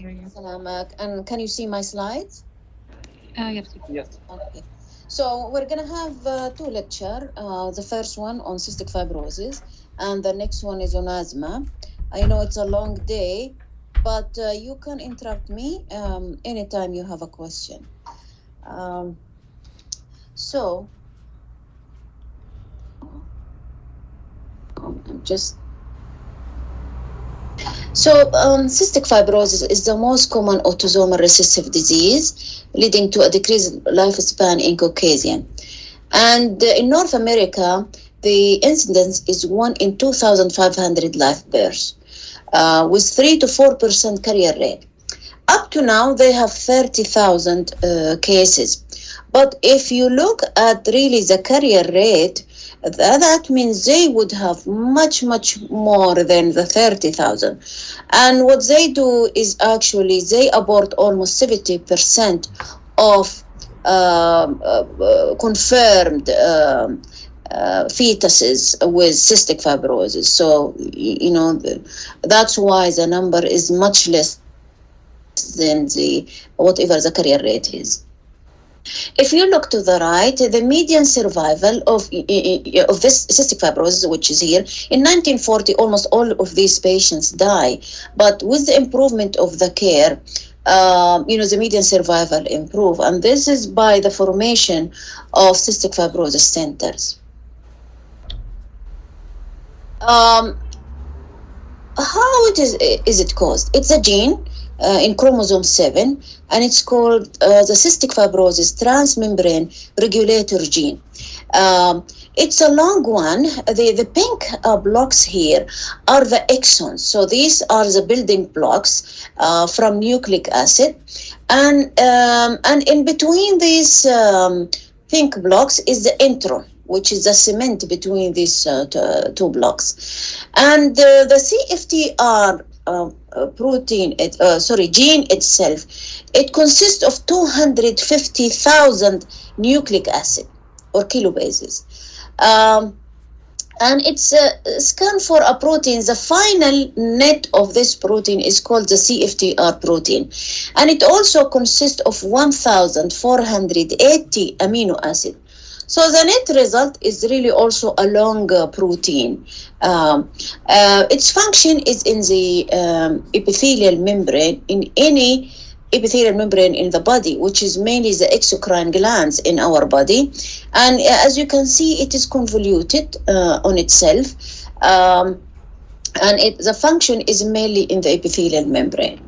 Salamak. And can you see my slides? Yes. Yes. Okay. So we're going to have two lectures. The first one on cystic fibrosis, and the next one is on asthma. I know it's a long day, but you can interrupt me anytime you have a question. Um, so, I'm just... cystic fibrosis is the most common autosomal recessive disease leading to a decreased lifespan in Caucasian. And in North America, the incidence is 1 in 2,500 live births, with 3 to 4% carrier rate. Up to now, they have 30,000 cases. But if you look at really the carrier rate, that means they would have much, much more than the 30,000. And what they do is actually they abort almost 70% of confirmed fetuses with cystic fibrosis. So, that's why the number is much less than whatever the carrier rate is. If you look to the right, the median survival of this cystic fibrosis, which is here, in 1940, almost all of these patients die. But with the improvement of the care, the median survival improve. And this is by the formation of cystic fibrosis centers. How is it caused? It's a gene in chromosome 7, and it's called the cystic fibrosis transmembrane regulator gene. It's a long one. The pink blocks here are the exons. So these are the building blocks from nucleic acid. And in between these pink blocks is the intron, which is the cement between these two blocks. And the CFTR gene itself, it consists of 250,000 nucleic acid or kilobases. And it's a scan for a protein. The final net of this protein is called the CFTR protein. And it also consists of 1,480 amino acids. So the net result is really also a long protein. Its function is in the epithelial membrane, in any epithelial membrane in the body, which is mainly the exocrine glands in our body. And as you can see, it is convoluted on itself. And the function is mainly in the epithelial membrane.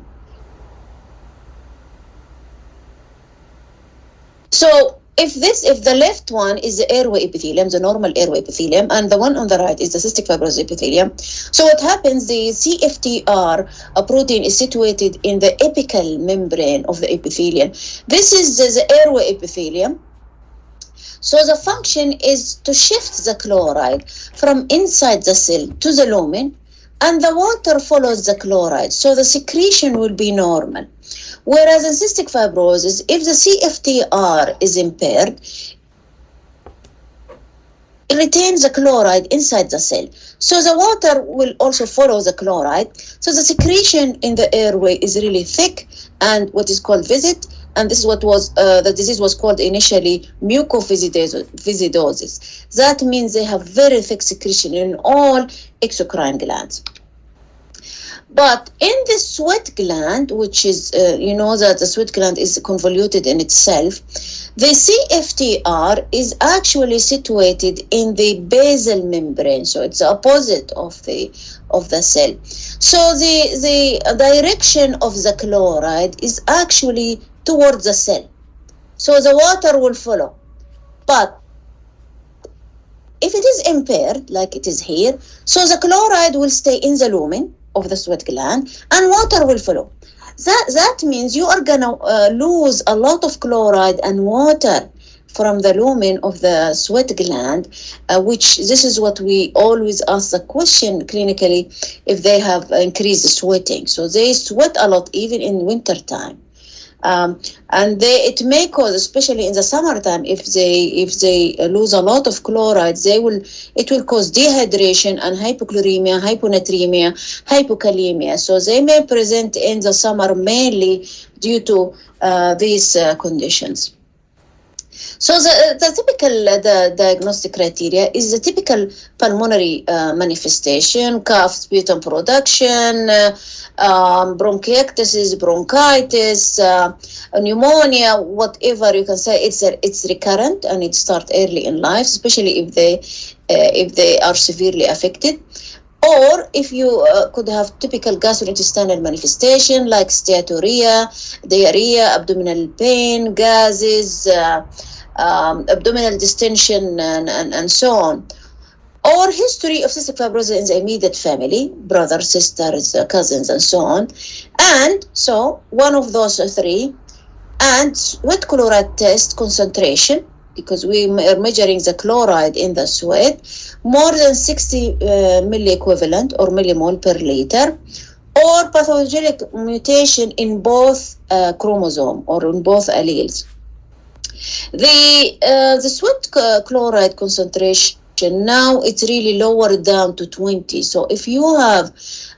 So if the left one is the airway epithelium, the normal airway epithelium, and the one on the right is the cystic fibrosis epithelium. So what happens, the CFTR protein is situated in the apical membrane of the epithelium. This is the airway epithelium. So the function is to shift the chloride from inside the cell to the lumen, and the water follows the chloride. So the secretion will be normal. Whereas in cystic fibrosis, if the CFTR is impaired, it retains the chloride inside the cell. So the water will also follow the chloride. So the secretion in the airway is really thick and what is called viscid. And this is what was the disease was called initially mucovisidosis. That means they have very thick secretion in all exocrine glands. But in the sweat gland, which is, that the sweat gland is convoluted in itself, the CFTR is actually situated in the basal membrane. So it's the opposite of the cell. So the direction of the chloride is actually towards the cell. So the water will follow. But if it is impaired, like it is here, so the chloride will stay in the lumen of the sweat gland and water will follow. That means you are gonna lose a lot of chloride and water from the lumen of the sweat gland, which this is what we always ask the question clinically if they have increased sweating. So they sweat a lot even in winter time. And it may cause, especially in the summertime, if they lose a lot of chloride, it will cause dehydration and hypochloremia, hyponatremia, hypokalemia. So they may present in the summer mainly due to these conditions. So the typical diagnostic criteria is the typical pulmonary manifestation: cough, sputum production, bronchiectasis, bronchitis, pneumonia, whatever you can say. It's recurrent and it starts early in life, especially if they are severely affected. Or if you could have typical gastrointestinal manifestation like steatorrhea, diarrhea, abdominal pain, gases, abdominal distension, and so on. Or history of cystic fibrosis in the immediate family, brothers, sisters, cousins, and so on. And so one of those three. And sweat chloride test concentration, because we are measuring the chloride in the sweat, more than 60 milliequivalent or millimole per liter, or pathogenic mutation in both chromosome or in both alleles. The sweat chloride concentration now it's really lowered down to 20. So if you have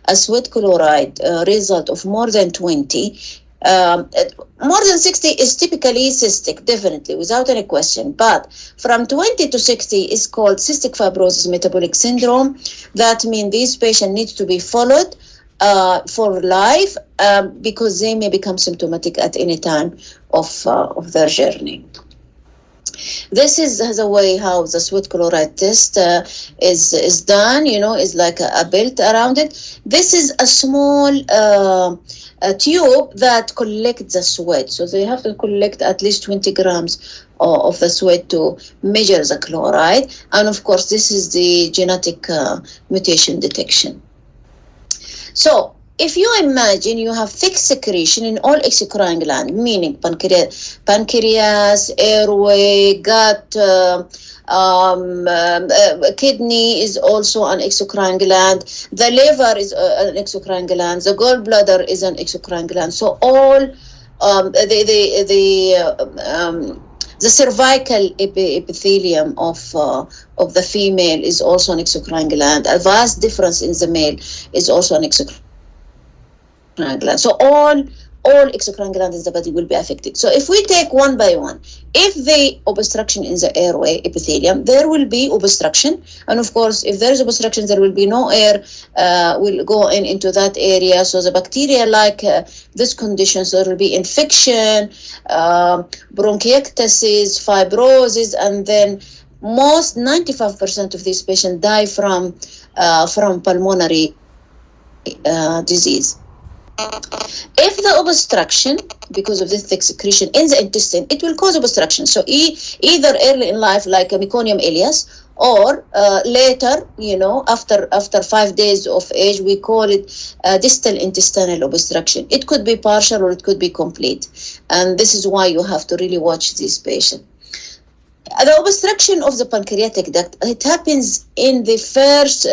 a sweat chloride result of more than 20, more than 60 is typically cystic, definitely, without any question. But from 20 to 60 is called cystic fibrosis metabolic syndrome. That means these patients need to be followed for life because they may become symptomatic at any time of their journey. This is the way how the sweat chloride test is done, is like a belt around it. This is a small a tube that collects the sweat. So they have to collect at least 20 grams of the sweat to measure the chloride. And of course, this is the genetic mutation detection. So if you imagine you have thick secretion in all exocrine glands, meaning pancreas, airway, gut, kidney is also an exocrine gland, the liver is an exocrine gland, the gallbladder is an exocrine gland. So all the cervical epithelium of the female is also an exocrine gland. A vast difference in the male is also an exocrine gland. So all exocrine glands in the body will be affected. So if we take one by one, if the obstruction in the airway epithelium, there will be obstruction. And of course, if there is obstruction, there will be no air will go into that area. So the bacteria like this condition, so there will be infection, bronchiectasis, fibrosis, and then most 95% of these patients die from pulmonary disease. If the obstruction, because of this thick secretion in the intestine, it will cause obstruction. So either early in life, like a meconium ileus, or later, after 5 days of age, we call it distal intestinal obstruction. It could be partial or it could be complete. And this is why you have to really watch this patient. The obstruction of the pancreatic duct, it happens in the first,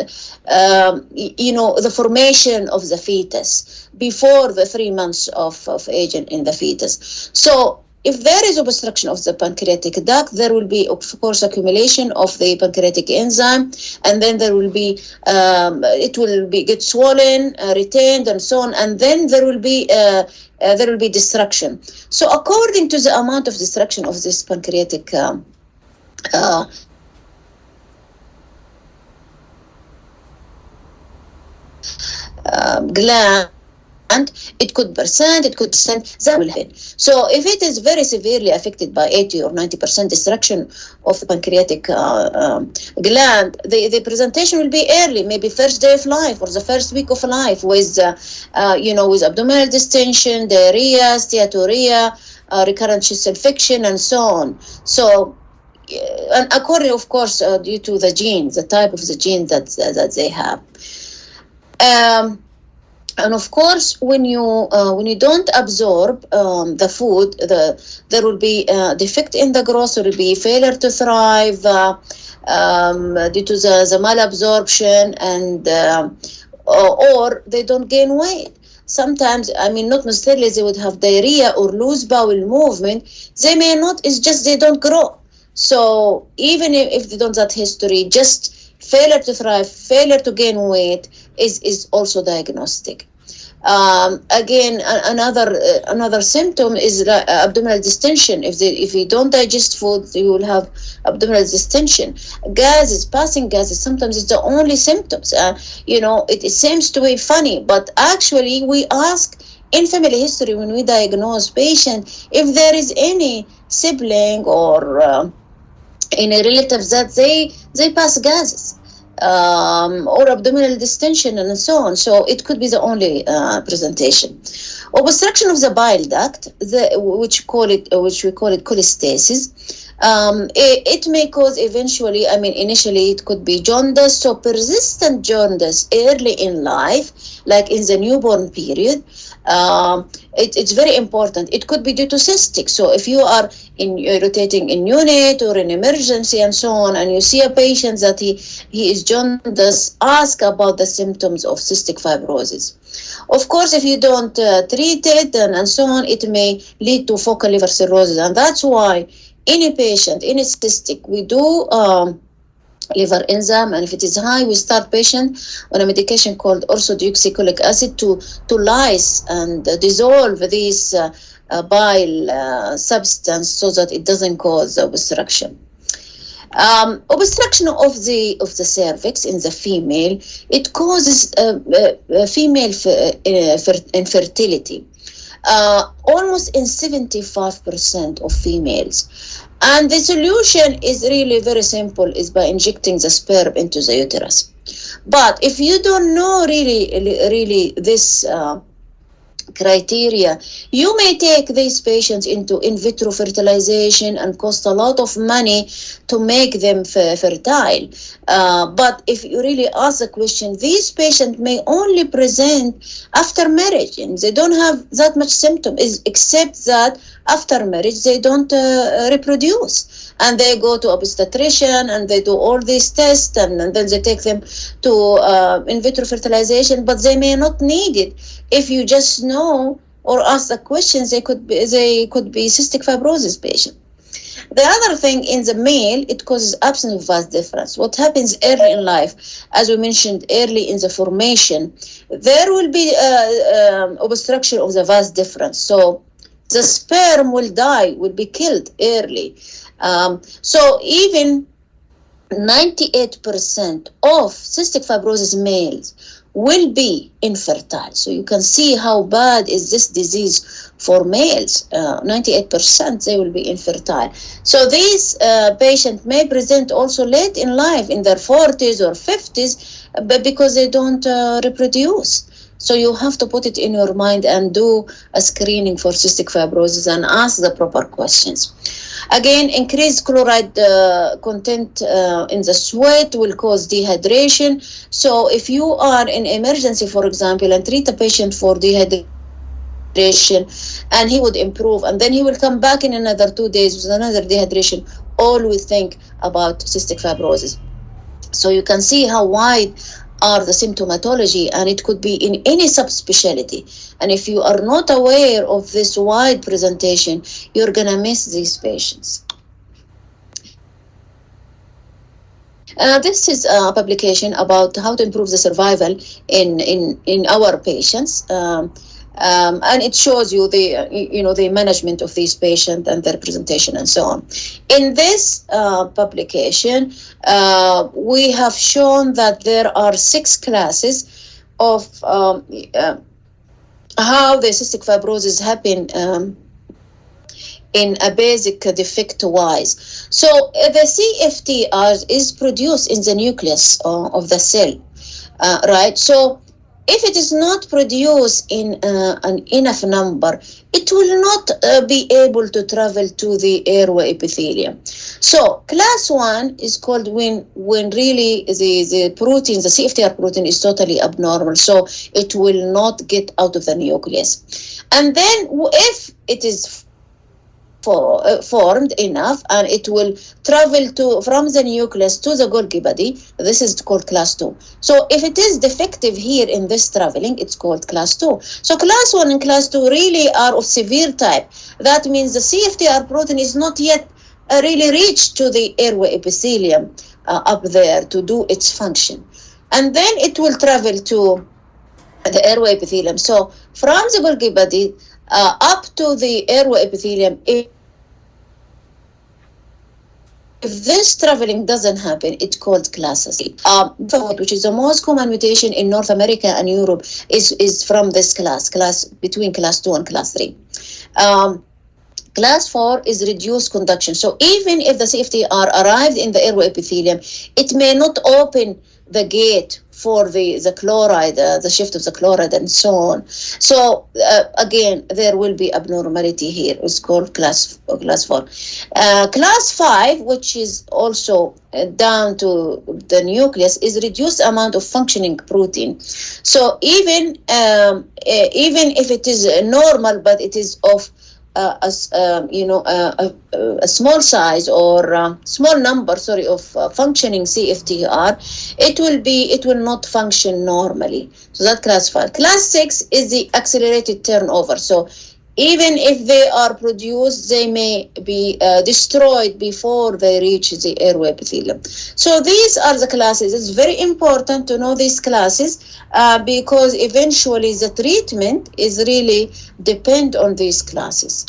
the formation of the fetus, before the 3 months of age in the fetus. So if there is obstruction of the pancreatic duct, there will be, of course, accumulation of the pancreatic enzyme, and then there will be, it will get swollen, retained, and so on, and then there will be destruction. So according to the amount of destruction of this pancreatic gland, it could percent, that will happen. So if it is very severely affected by 80 or 90% destruction of the pancreatic gland, the presentation will be early, maybe first day of life or the first week of life with abdominal distension, diarrhea, steatorrhea, recurrent chest infection, and so on. So, and according, of course, due to the genes, the type of the gene that they have. And of course, when you don't absorb the food, there will be defect in the growth. There will be failure to thrive due to the malabsorption, and or they don't gain weight. sometimes, I mean, not necessarily they would have diarrhea or loose bowel movement. They may not, it's just they don't grow. So even if they don't have that history, just failure to thrive, failure to gain weight is also diagnostic. Again, another symptom is abdominal distension. If you don't digest food, you will have abdominal distension. Gases, passing gases, sometimes it's the only symptoms. It seems to be funny, but actually we ask in family history when we diagnose patient if there is any sibling or any relatives that they pass gases. Or abdominal distension and so on. So it could be the only presentation. Obstruction of the bile duct, which we call it cholestasis. It may cause eventually, initially it could be jaundice, so persistent jaundice early in life, like in the newborn period. It's very important. It could be due to cystic. So if you are rotating in unit or in emergency and so on, and you see a patient that he is jaundice, ask about the symptoms of cystic fibrosis. Of course, if you don't treat it and so on, it may lead to focal liver cirrhosis, and that's why any patient, any cystic, we do liver enzyme, and if it is high, we start patient on a medication called orthodeoxycholic acid to lyse and dissolve this bile substance so that it doesn't cause obstruction. Obstruction of the cervix in the female, it causes female infertility. Almost in 75% of females. And the solution is really very simple, is by injecting the sperm into the uterus. But if you don't know really this criteria, you may take these patients into in vitro fertilization and cost a lot of money to make them fertile. But if you really ask the question, these patients may only present after marriage, and they don't have that much symptoms, except that after marriage they don't reproduce, and they go to obstetrician and they do all these tests, and then they take them to in vitro fertilization, but they may not need it. If you just know or ask the questions, they could be cystic fibrosis patient. The other thing, in the male, it causes absence of vas deferens. What happens early in life, as we mentioned early in the formation, there will be obstruction of the vas deferens. So the sperm will die, will be killed early. So even 98% of cystic fibrosis males will be infertile. So you can see how bad is this disease for males. 98% they will be infertile. So these patients may present also late in life, in their 40s or 50s, but because they don't reproduce. So you have to put it in your mind and do a screening for cystic fibrosis and ask the proper questions. Again, increased chloride content in the sweat will cause dehydration. So if you are in emergency, for example, and treat a patient for dehydration, and he would improve, and then he will come back in another 2 days with another dehydration, always think about cystic fibrosis. So you can see how wide are the symptomatology, and it could be in any subspecialty. And if you are not aware of this wide presentation, you're going to miss these patients. This is a publication about how to improve the survival in our patients. And it shows you the management of these patients and their presentation and so on. In this publication, we have shown that there are 6 classes of how the cystic fibrosis happen in a basic defect wise. So the CFTR is produced in the nucleus of the cell, right? So if it is not produced in an enough number, it will not be able to travel to the airway epithelium. So class 1 is called when really the protein, the CFTR protein, is totally abnormal. So it will not get out of the nucleus. And then if it is formed enough, and it will travel from the nucleus to the Golgi body. This is called class 2. So if it is defective here in this traveling, it's called class 2. So class 1 and class 2 really are of severe type. That means the CFTR protein is not yet really reached to the airway epithelium up there to do its function. And then it will travel to the airway epithelium. So from the Golgi body up to the airway epithelium, if this traveling doesn't happen, it's called class C. Which is the most common mutation in North America and Europe is from this class between class 2 and class 3. Class 4 is reduced conduction. So even if the CFTR arrived in the airway epithelium, it may not open the gate for the chloride, the shift of the chloride and so on. So again, there will be abnormality here. It's called class 4. Class 5, which is also down to the nucleus, is reduced amount of functioning protein. So even if it is normal, but it is of a small size or small number, of functioning CFTR, it will not function normally. So that class 5. Class 6 is the accelerated turnover. So even if they are produced, they may be destroyed before they reach the airway epithelium. So these are the classes. It's very important to know these classes because eventually the treatment is really depend on these classes.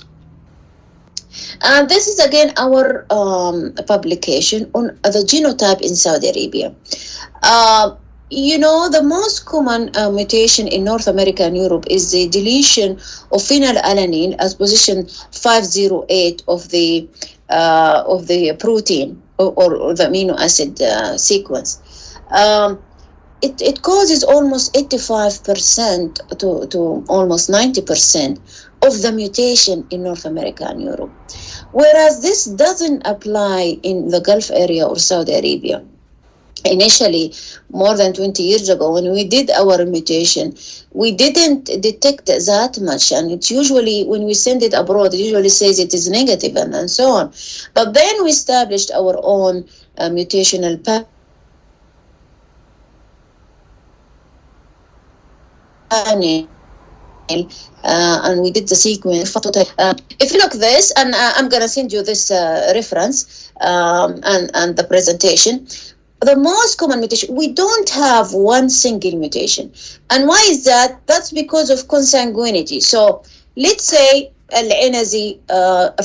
And this is again our publication on the genotype in Saudi Arabia. The most common mutation in North America and Europe is the deletion of phenylalanine as position 508 of the protein or the amino acid sequence. It causes almost 85% to almost 90% of the mutation in North America and Europe. Whereas this doesn't apply in the Gulf area or Saudi Arabia. Initially, more than 20 years ago, when we did our mutation, we didn't detect that much. And it's usually, when we send it abroad, it usually says it is negative and so on. But then we established our own mutational panel. And we did the sequence. If you look this, and I'm going to send you this reference and the presentation. The most common mutation, we don't have one single mutation. And why is that? That's because of consanguinity. So let's say Al-Anazi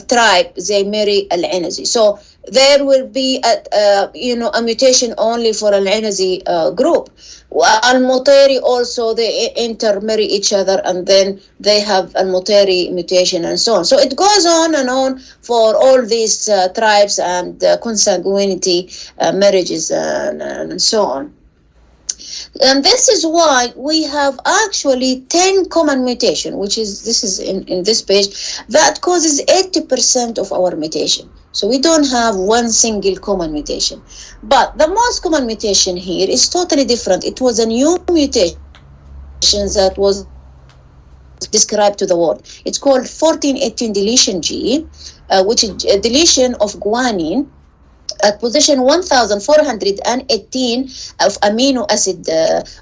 tribe, they marry Al-Anazi. So there will be a mutation only for Al-Anazi group. Al-Muteri also, they intermarry each other, and then they have Al-Muteri mutation and so on. So it goes on and on for all these tribes and consanguinity marriages and so on. And this is why we have actually 10 common mutation, this is in this page, that causes 80% of our mutation. So we don't have one single common mutation. But the most common mutation here is totally different. It was a new mutation that was described to the world. It's called 1418 deletion G, which is a deletion of guanine at position 1418 of amino acid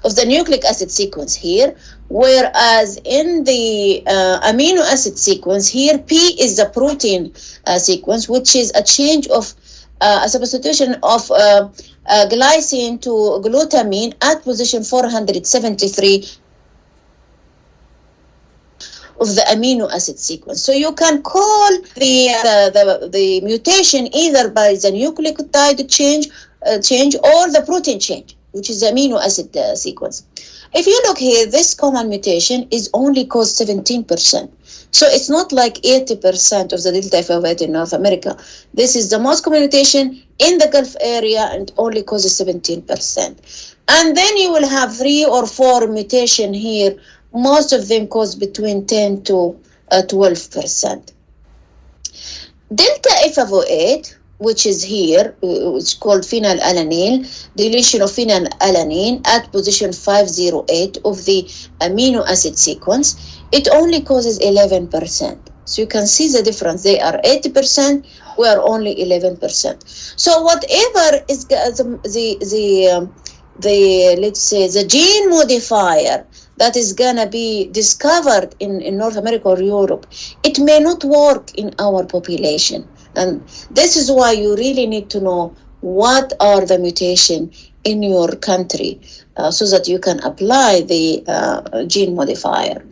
of the nucleic acid sequence here, whereas in the amino acid sequence here, P is the protein sequence, which is a change of a substitution of glycine to glutamine at position 473 of the amino acid sequence. So you can call the mutation either by the nucleotide change or the protein change, which is the amino acid sequence. If you look here, this common mutation is only caused 17%. So it's not like 80% of the delta F in North America. This is the most common mutation in the Gulf area and only causes 17%. And then you will have 3 or 4 mutation here. Most of them cause between 10 to 12%. Delta F8, which is here, it's called phenylalanine, deletion of phenylalanine at position 508 of the amino acid sequence, it only causes 11%. So you can see the difference. They are 80%, we are only 11%. So whatever is the let's say the gene modifier that is gonna be discovered in North America or Europe, it may not work in our population. And this is why you really need to know what are the mutation in your country, so that you can apply the gene modifier.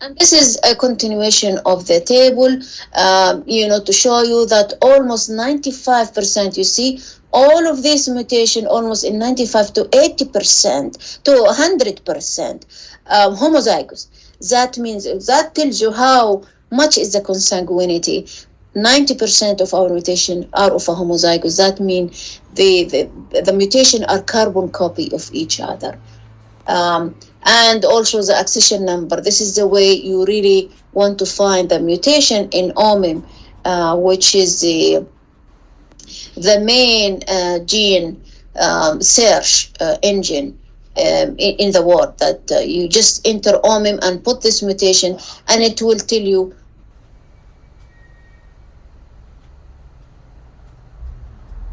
And this is a continuation of the table, to show you that almost 95%, you see, all of this mutation almost in 95 to 80% to 100% homozygous. That means, that tells you how much is the consanguinity. 90% of our mutation are of a homozygous. That means the mutation are carbon copy of each other. And also the accession number. This is the way you really want to find the mutation in OMIM, which is the main gene search engine in the world, that you just enter OMIM and put this mutation, and it will tell you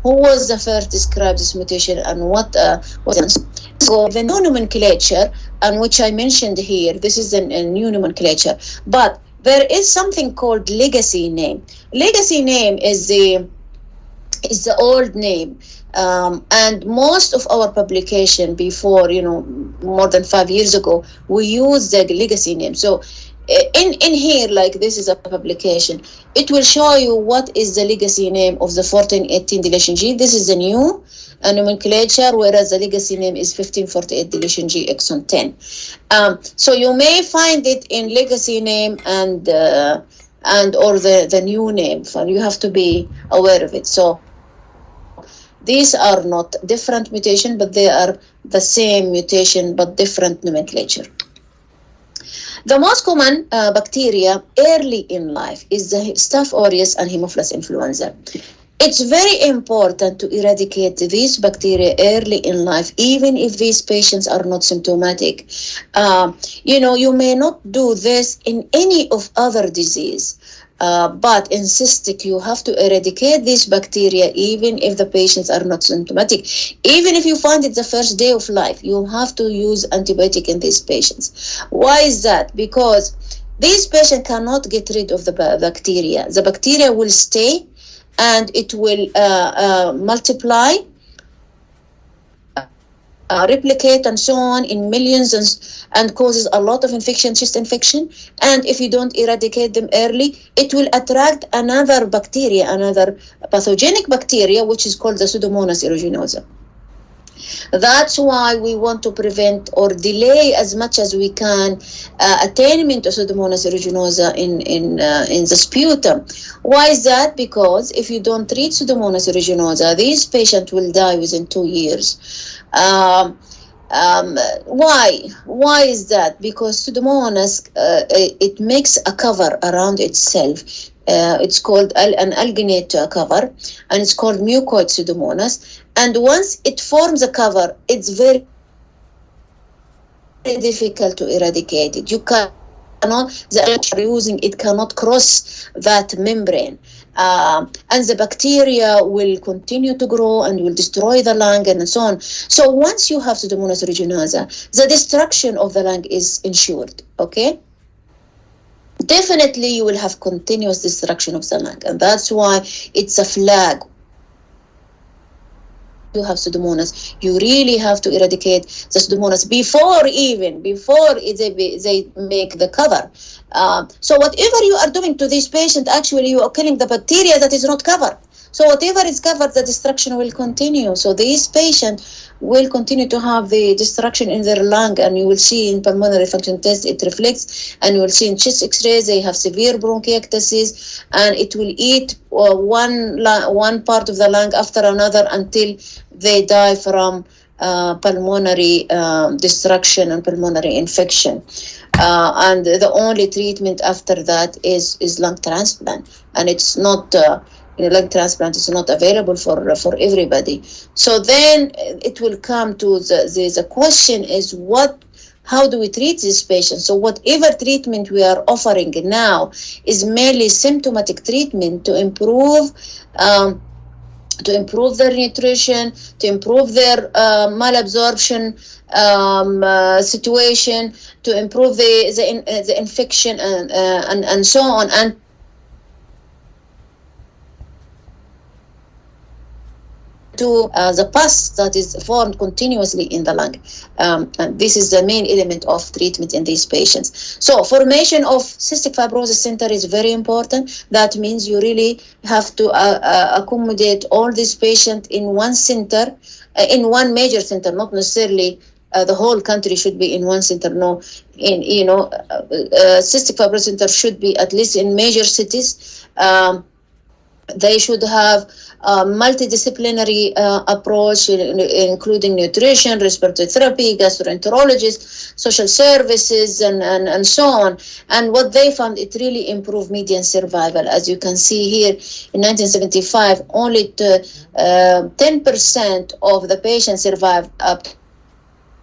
who was the first to describe this mutation and what was. So the new nomenclature, and which I mentioned here, this is a new nomenclature, but there is something called legacy name. Legacy name is the old name, and most of our publication before, more than 5 years ago, we use the legacy name. So in here, like this is a publication, it will show you what is the legacy name of the 1418 deletion G. This is the new nomenclature, whereas the legacy name is 1548 deletion G exon 10. So you may find it in legacy name and or the new name, and you have to be aware of it. So these are not different mutation, but they are the same mutation but different nomenclature. The most common bacteria early in life is the Staph aureus and Haemophilus influenza. It's very important to eradicate these bacteria early in life, even if these patients are not symptomatic. You may not do this in any of other disease, but in cystic, you have to eradicate these bacteria even if the patients are not symptomatic. Even if you find it the first day of life, you have to use antibiotic in these patients. Why is that? Because these patients cannot get rid of the bacteria. The bacteria will stay, and it will multiply, replicate, and so on in millions, and causes a lot of infection, chest infection. And if you don't eradicate them early, it will attract another bacteria, another pathogenic bacteria, which is called the Pseudomonas aeruginosa. That's why we want to prevent or delay as much as we can attainment of Pseudomonas aeruginosa in the sputum. Why is that? Because if you don't treat Pseudomonas aeruginosa, these patients will die within 2 years. Why is that? Because Pseudomonas it makes a cover around itself. It's called an alginate cover, and it's called mucoid Pseudomonas. And once it forms a cover, it's very difficult to eradicate it. You cannot, the electron using it cannot cross that membrane. And the bacteria will continue to grow and will destroy the lung and so on. So once you have Pseudomonas aeruginosa, the destruction of the lung is ensured, okay? Definitely you will have continuous destruction of the lung, and that's why it's a flag. You have Pseudomonas, you really have to eradicate the Pseudomonas before they make the cover. So whatever you are doing to this patient, actually you are killing the bacteria that is not covered. So whatever is covered, the destruction will continue. So these patients will continue to have the destruction in their lung, and you will see in pulmonary function test it reflects, and you will see in chest x-rays they have severe bronchiectasis, and it will eat one part of the lung after another until they die from pulmonary destruction and pulmonary infection. And the only treatment after that is lung transplant, and it's not lung transplant is not available for everybody. So then it will come to the question is how do we treat these patients? So whatever treatment we are offering now is merely symptomatic treatment to improve their nutrition, to improve their malabsorption situation, to improve the infection and so on, and to the pus that is formed continuously in the lung. And this is the main element of treatment in these patients. So formation of cystic fibrosis center is very important. That means you really have to accommodate all these patients in one center, in one major center, not necessarily the whole country should be in one center. No, cystic fibrosis center should be at least in major cities. They should have a multidisciplinary approach, including nutrition, respiratory therapy, gastroenterologists, social services, and so on. And what they found, it really improved median survival. As you can see here, in 1975, only 10% of the patients survived up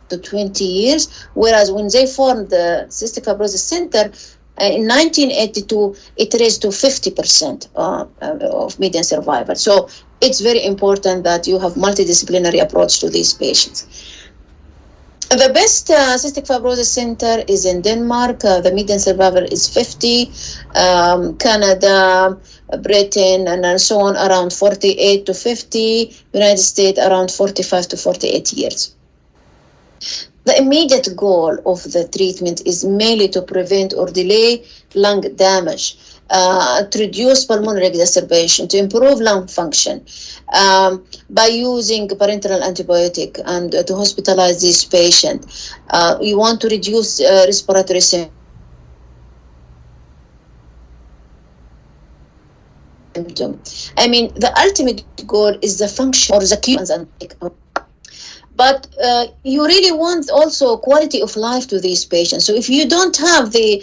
to 20 years, whereas when they formed the Cystic Fibrosis Center, in 1982, it raised to 50% of median survival. So it's very important that you have multidisciplinary approach to these patients. The best cystic fibrosis center is in Denmark. The median survival is 50. Canada, Britain, and so on, around 48 to 50. United States, around 45 to 48 years. The immediate goal of the treatment is mainly to prevent or delay lung damage, to reduce pulmonary exacerbation, to improve lung function by using parenteral antibiotic and to hospitalize this patient. We want to reduce respiratory symptoms. I mean, the ultimate goal is the function or the cure. But you really want also quality of life to these patients. So if you don't have the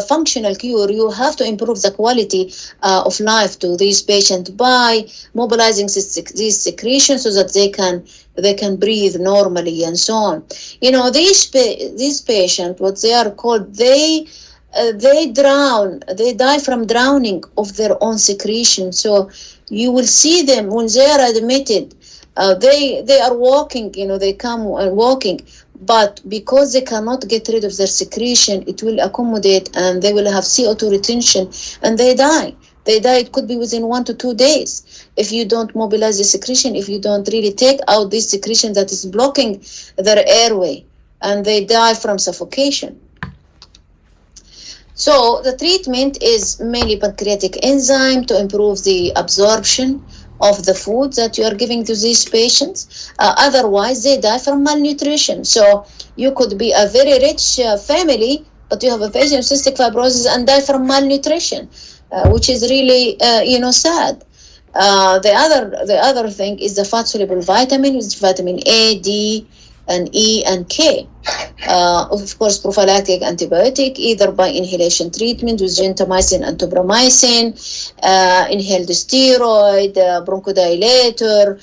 functional cure, you have to improve the quality of life to these patients by mobilizing these secretions so that they can breathe normally and so on. You know, these patients, what they are called, they die from drowning of their own secretion. So you will see them when they are admitted. They are walking, they come walking, but because they cannot get rid of their secretion, it will accommodate and they will have CO2 retention and they die. It could be within 1 to 2 days if you don't mobilize the secretion, if you don't really take out this secretion that is blocking their airway, and they die from suffocation. So the treatment is mainly pancreatic enzyme to improve the absorption of the food that you are giving to these patients. Otherwise, they die from malnutrition. So you could be a very rich family, but you have a patient with cystic fibrosis and die from malnutrition, which is really, sad. The other thing is the fat-soluble vitamin, which is vitamin A, D, and E, and K. Of course, prophylactic antibiotic, either by inhalation treatment with gentamicin and tobramycin, inhaled steroid, bronchodilator,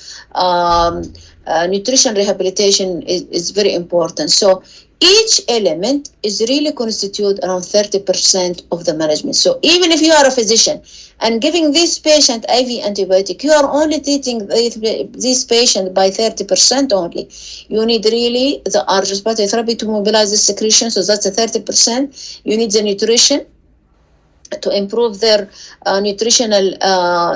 nutrition rehabilitation is very important. So each element is really constitute around 30% of the management. So even if you are a physician and giving this patient IV antibiotic, you are only treating this patient by 30% only. You need really the respiratory therapy to mobilize the secretion, so that's a 30%. You need the nutrition to improve their nutritional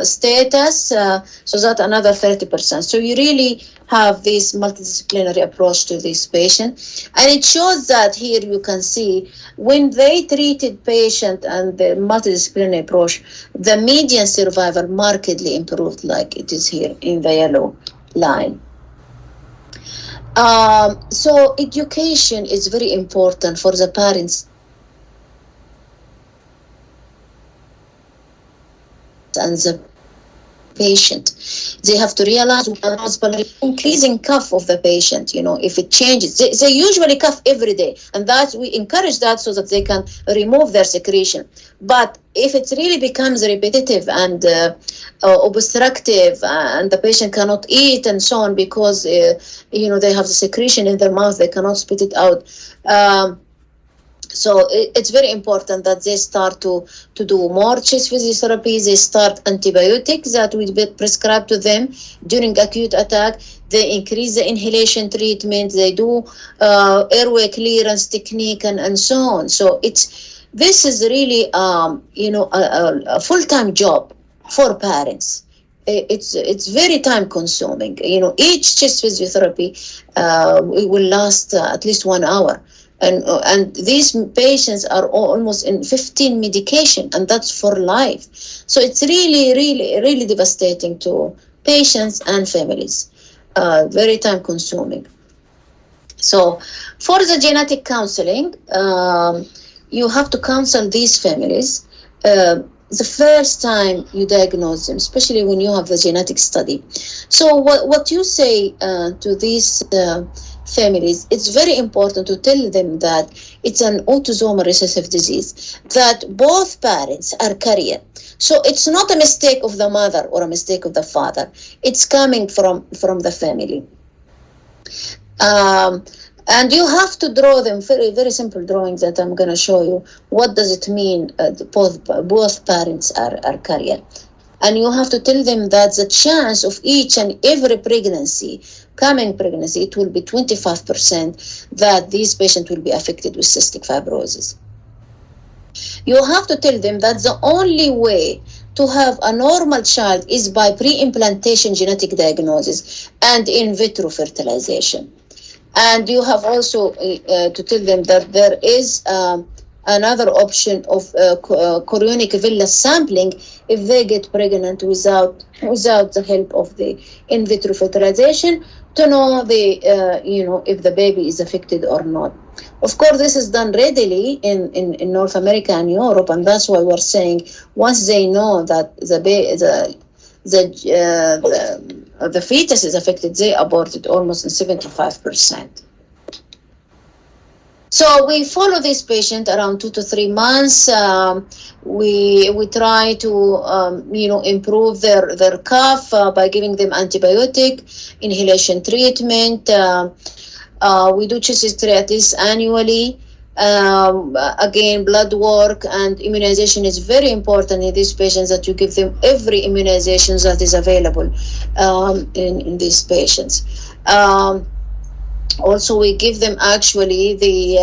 status, so that another 30%. So you really have this multidisciplinary approach to this patient. And it shows that here you can see when they treated patient and the multidisciplinary approach, the median survival markedly improved, like it is here in the yellow line. So education is very important for the parents and the patient. They have to realize increasing cough of the patient, if it changes. They usually cough every day, and that we encourage that so that they can remove their secretion. But if it really becomes repetitive and obstructive, and the patient cannot eat and so on because they have the secretion in their mouth, they cannot spit it out. So it's very important that they start to do more chest physiotherapy. They start antibiotics that will be prescribed to them during acute attack. They increase the inhalation treatment. They do airway clearance technique and so on. So this is really a full-time job for parents. It's very time consuming. Each chest physiotherapy will last at least 1 hour. And these patients are almost in 15 medication, and that's for life. So it's really, really, really devastating to patients and families. Very time consuming. So for the genetic counseling, you have to counsel these families the first time you diagnose them, especially when you have the genetic study. So what you say to these families, it's very important to tell them that it's an autosomal recessive disease, that both parents are carrier. So it's not a mistake of the mother or a mistake of the father. It's coming from the family. And you have to draw them very, very simple drawings that I'm going to show you. What does it mean both parents are carrier? And you have to tell them that the chance of each and every coming pregnancy, it will be 25% that these patients will be affected with cystic fibrosis. You have to tell them that the only way to have a normal child is by pre-implantation genetic diagnosis and in vitro fertilization. And you have also to tell them that there is another option of chorionic villus sampling if they get pregnant without the help of the in vitro fertilization, to know if the baby is affected or not. Of course, this is done readily in North America and Europe, and that's why we're saying once they know that the fetus is affected, they abort it almost in 75%. So we follow this patient around 2 to 3 months. We try to improve their cough by giving them antibiotic, inhalation treatment. We do chest X-ray at least annually. Again, blood work and immunization is very important in these patients, that you give them every immunization that is available in these patients. Also, we give them actually the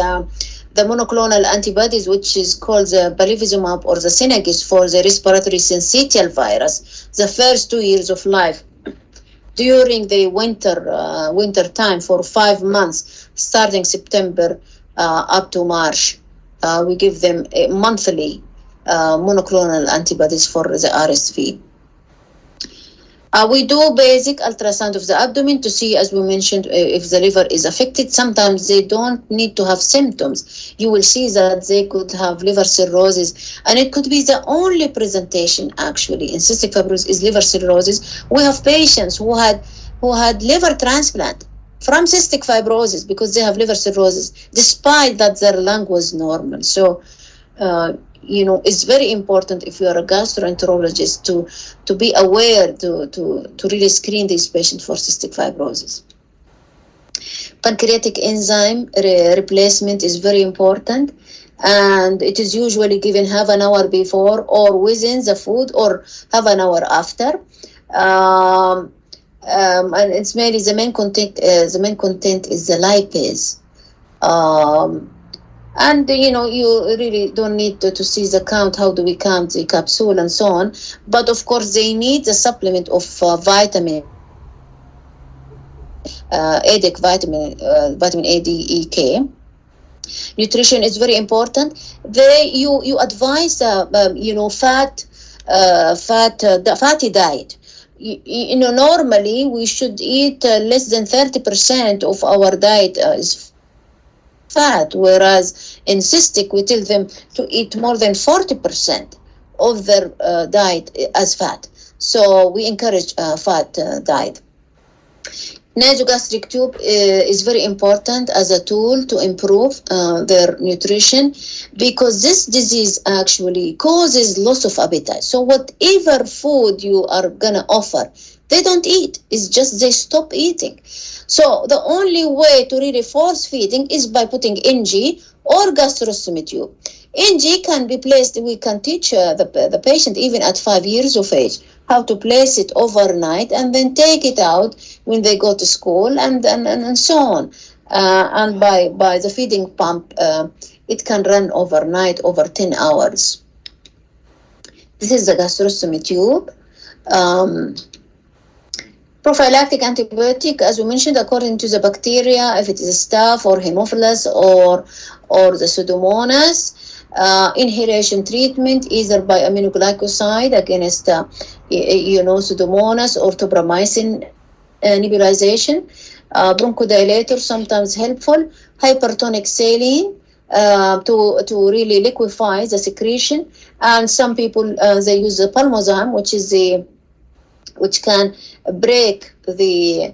monoclonal antibodies, which is called the palivizumab or the Synagis for the respiratory syncytial virus, the first 2 years of life. During the winter time for 5 months, starting September up to March, we give them monthly monoclonal antibodies for the RSV. We do basic ultrasound of the abdomen to see, as we mentioned, if the liver is affected. Sometimes they don't need to have symptoms. You will see that they could have liver cirrhosis, and it could be the only presentation actually in cystic fibrosis is liver cirrhosis. We have patients who had liver transplant from cystic fibrosis because they have liver cirrhosis, despite that their lung was normal. So, it's very important if you are a gastroenterologist to be aware to really screen these patients for cystic fibrosis. Pancreatic enzyme replacement is very important, and it is usually given half an hour before or within the food or half an hour after. And it's mainly the main content is the lipase. And you really don't need to see the count. How do we count the capsule and so on? But of course, they need the supplement of vitamin vitamin A, D, E, K. Nutrition is very important. You advise fatty diet. Normally we should eat less than 30% of our diet is fat, whereas in cystic we tell them to eat more than 40% of their diet as fat. So we encourage fat diet. Nasogastric tube is very important as a tool to improve their nutrition, because this disease actually causes loss of appetite. So whatever food you are gonna offer, they don't eat. It's just they stop eating. So the only way to really force feeding is by putting NG or gastrostomy tube. NG can be placed, we can teach the patient even at 5 years of age how to place it overnight and then take it out when they go to school and so on. And by the feeding pump, it can run overnight over 10 hours. This is the gastrostomy tube. Prophylactic antibiotic, as we mentioned, according to the bacteria, if it is staph or Haemophilus or the Pseudomonas. Inhalation treatment, either by aminoglycoside against Pseudomonas or tobramycin nebulization. Bronchodilator, sometimes helpful. Hypertonic saline to really liquefy the secretion. And some people, they use the pulmozyme, which can break the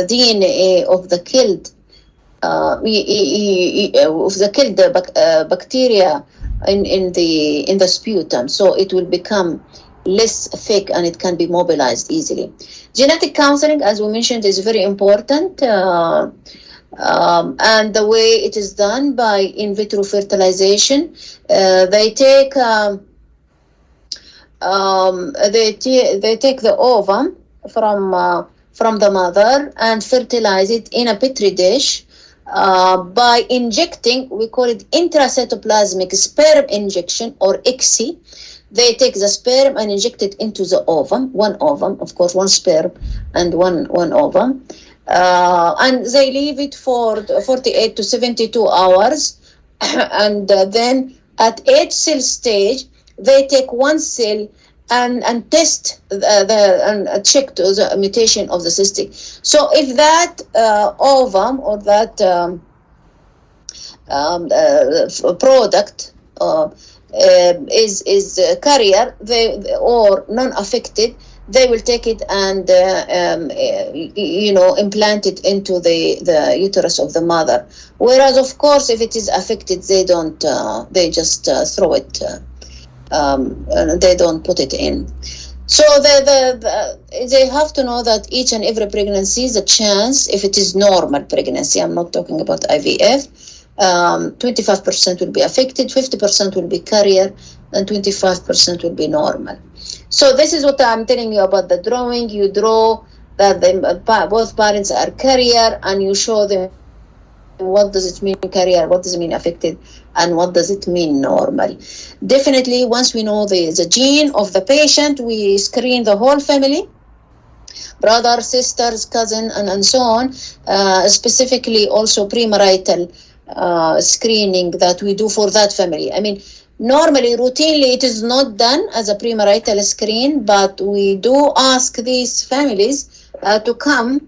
DNA of the killed bacteria in the sputum, so it will become less thick and it can be mobilized easily. Genetic counseling, as we mentioned, is very important, and the way it is done by in vitro fertilization. They take the ovum from the mother and fertilize it in a petri dish. By injecting, we call it intracytoplasmic sperm injection, or ICSI. They take the sperm and inject it into the ovum, one ovum, of course, one sperm and one ovum. And they leave it for 48 to 72 hours. And then at 8 cell stage, they take one cell and test and check to the mutation of the cystic. So if that ovum or that product is carrier, or non-affected, they will take it and implant it into the uterus of the mother. Whereas, of course, if it is affected, they don't. They just throw it. They don't put it in. So they have to know that each and every pregnancy is a chance. If it is normal pregnancy, I'm not talking about IVF, 25% will be affected, 50% will be carrier, and 25% will be normal. So this is what I'm telling you about the drawing. You draw that both parents are carrier, and you show them what does it mean carrier, what does it mean affected, and what does it mean normal. Definitely, once we know the gene of the patient, we screen the whole family, brother, sisters, cousin, and so on. Specifically also premarital screening that we do for that family. I mean, normally, routinely, it is not done as a premarital screen, but we do ask these families to come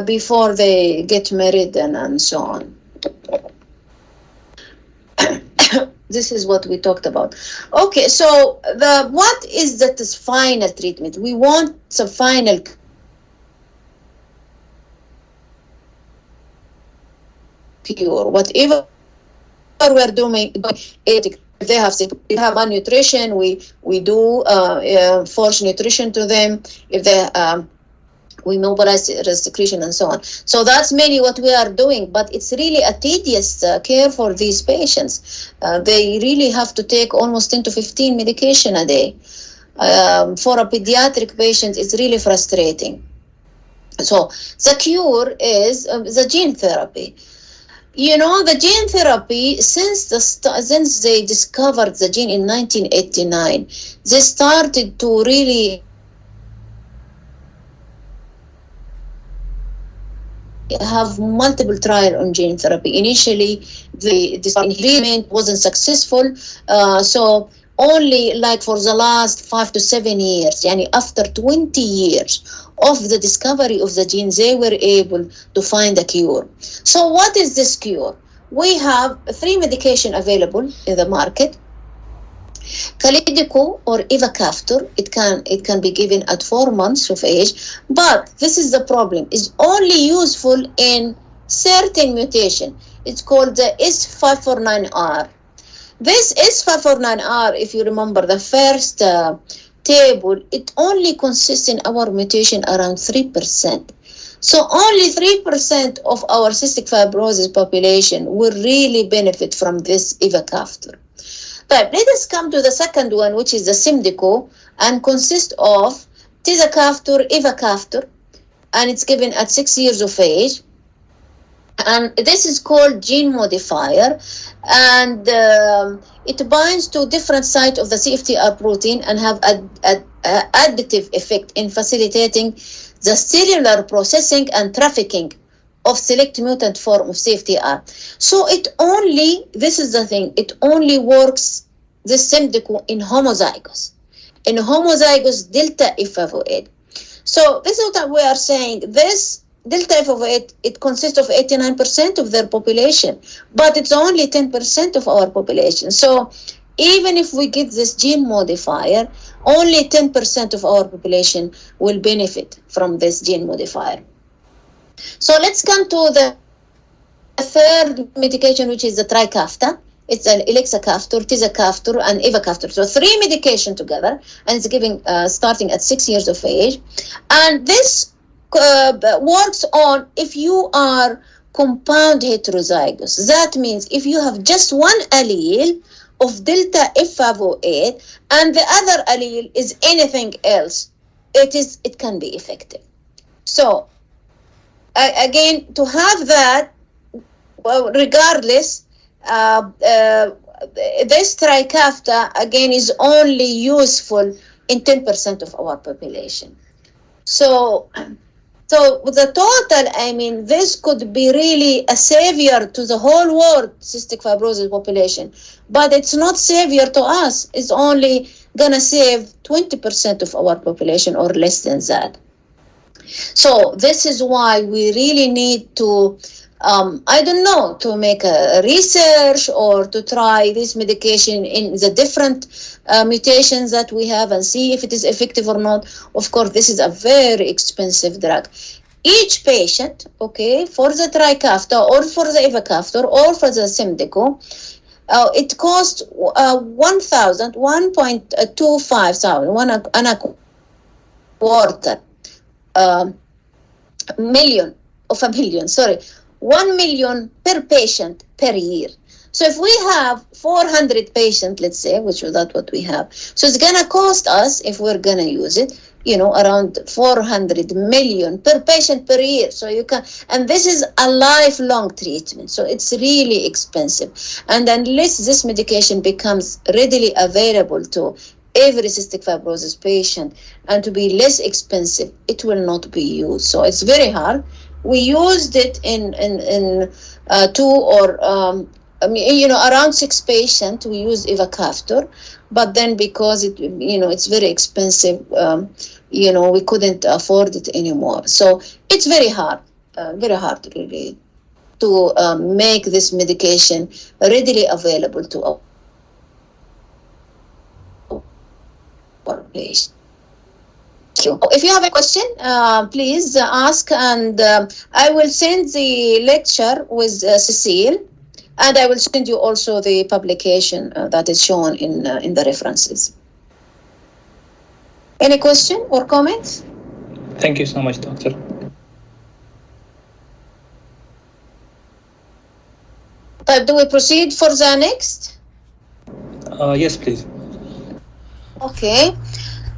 before they get married and so on. This is what we talked about. Okay, so what is that final treatment? We want some final cure. Whatever we're doing, if they have malnutrition, we do force nutrition to them. If they we mobilize secretion and so on. So that's mainly what we are doing, but it's really a tedious care for these patients. They really have to take almost 10 to 15 medication a day. For a pediatric patient, it's really frustrating. So the cure is the gene therapy. You know, the gene therapy, since they discovered the gene in 1989, they started to really have multiple trials on gene therapy. Initially, the experiment wasn't successful, so only like for the last 5 to 7 years, yani after 20 years of the discovery of the gene, they were able to find a cure. So what is this cure? We have 3 medications available in the market. Calidico or ivacaftor, it can be given at 4 months of age, but this is the problem. It's only useful in certain mutation. It's called the S549R. This S549R, if you remember the first table, it only consists in our mutation around 3%. So only 3% of our cystic fibrosis population will really benefit from this ivacaftor. But let us come to the second one, which is the Symdeko, and consists of tezacaftor, ivacaftor, and it's given at 6 years of age. And this is called gene modifier, and it binds to different sites of the CFTR protein and have an additive effect in facilitating the cellular processing and trafficking of select mutant form of CFTR. So this is the thing, it only works, this Symdeko, in homozygous delta F508. So this is what we are saying. This delta F508, it consists of 89% of their population, but it's only 10% of our population. So even if we get this gene modifier, only 10% of our population will benefit from this gene modifier. So let's come to the third medication, which is the Trikafta. It's an elixacaftor, tezacaftor, and ivacaftor. So 3 medication together, and it's given starting at 6 years of age. And this works on if you are compound heterozygous. That means if you have just one allele of delta F508 and the other allele is anything else, it can be effective. So again, to have that, well, regardless, this Trikafta again is only useful in 10% of our population. So with the total, I mean, this could be really a savior to the whole world cystic fibrosis population, but it's not savior to us. It's only gonna save 20% of our population or less than that. So this is why we really need to, I don't know, to make a research or to try this medication in the different mutations that we have and see if it is effective or not. Of course, this is a very expensive drug. Each patient, okay, for the Trikafta or for the ivacaftor or for the Symdeko, it costs 1.25 one and a quarter million of a million, sorry, 1 million per patient per year. So if we have 400 patients, let's say, which is that what we have, so it's gonna cost us, if we're gonna use it, around 400 million per patient per year. So you can, and this is a lifelong treatment, so it's really expensive. And unless this medication becomes readily available to every cystic fibrosis patient and to be less expensive, it will not be used. So it's very hard. We used it in 2 or around 6 patients. We used ivacaftor, but then because it's very expensive, we couldn't afford it anymore. So it's very hard really to make this medication readily available to our patients. If you have a question, please ask, and I will send the lecture with Cecile, and I will send you also the publication that is shown in the references. Any question or comments? Thank you so much, Doctor. Do we proceed for the next? Yes, please. Okay.